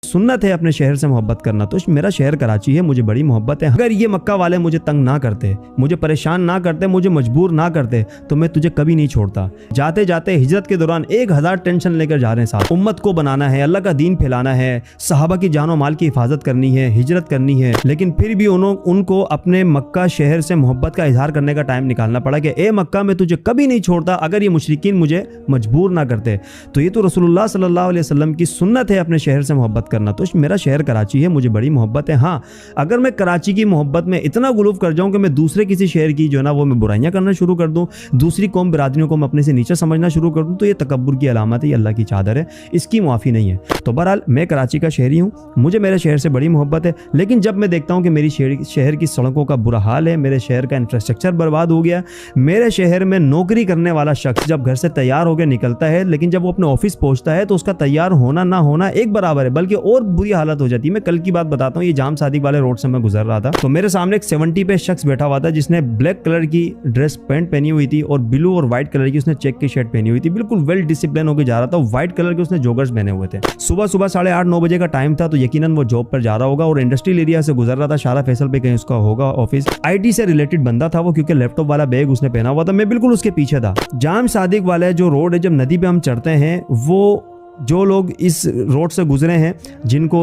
सुन्नत है अपने शहर से मोहब्बत करना। तो मेरा शहर कराची है, मुझे बड़ी मोहब्बत है। अगर ये मक्का वाले मुझे तंग ना करते, मुझे परेशान ना करते, मुझे मजबूर ना करते, तो मैं तुझे कभी नहीं छोड़ता। जाते जाते हिजरत के दौरान 1000 टेंशन लेकर जा रहे हैं साथ। उम्मत को बनाना है, अल्लाह का दीन फैलाना है, सहाबा की जानो माल की हिफाजत करनी है, हिजरत करनी है। लेकिन फिर भी उनको अपने मक्का शहर से मोहब्बत का इजहार करने का टाइम निकालना पड़ा कि ए मक्का मैं तुझे कभी नहीं छोड़ता अगर ये मुशरिकीन मुझे मजबूर ना करते। तो ये तो रसूलुल्लाह सल्लल्लाहु अलैहि वसल्लम की सुन्नत है अपने शहर से मोहब्बत करना। तो मेरा शहर कराची है, मुझे बड़ी मोहब्बत है। हाँ, अगर मैं कराची की मोहब्बत में इतना गुलूफ कर जाऊं कि मैं दूसरे किसी शहर की जो है ना वो मैं बुराइयां करना शुरू कर दूं, दूसरी कौम बिरादरियों को मैं अपने से नीचे समझना शुरू कर दूं, तो ये तकब्बुर की अलामत है, ये अल्लाह की चादर है, इसकी मुआफ़ी नहीं है। तो बहरहाल मैं कराची का शहरी हूँ, मुझे मेरे शहर से बड़ी मोहब्बत है। लेकिन जब मैं देखता हूँ कि मेरी शहर की सड़कों का बुरा हाल है, मेरे शहर का इंफ्रास्ट्रक्चर बर्बाद हो गया, मेरे शहर में नौकरी करने वाला शख्स जब घर से तैयार होकर निकलता है, लेकिन जब वो अपने ऑफिस पहुंचता है तो उसका तैयार होना ना होना एक बराबर है, बल्कि और बुरी हालत हो जाती है। मैं कल की बात बताता हूँ, ये जाम सादिक वाले रोड से मैं गुजर रहा था, तो मेरे सामने एक 70 पे शख्स बैठा हुआ था जिसने ब्लैक कलर की ड्रेस पैंट पहनी हुई थी और ब्लू और व्हाइट कलर की उसने चेक की शर्ट पहनी हुई थी। बिल्कुल वेल डिसिप्लिन होकर जा रहा था। व्हाइट कलर के उसने जॉगर्स पहने हुए थे। सुबह 8:30-9 बजे का टाइम था, तो यकीनन वो जॉब पर जा रहा होगा और इंडस्ट्रियल एरिया से गुजर रहा था। शारा फैसल पे कहीं उसका होगा ऑफिस। IT से रिलेटेड बंदा था वो, क्योंकि लैपटॉप वाला बैग उसने पहना हुआ था। मैं बिल्कुल उसके पीछे था। जाम सादिक वाले जो रोड है, जब नदी पे हम चढ़ते हैं, वो जो लोग इस रोड से गुजरे हैं, जिनको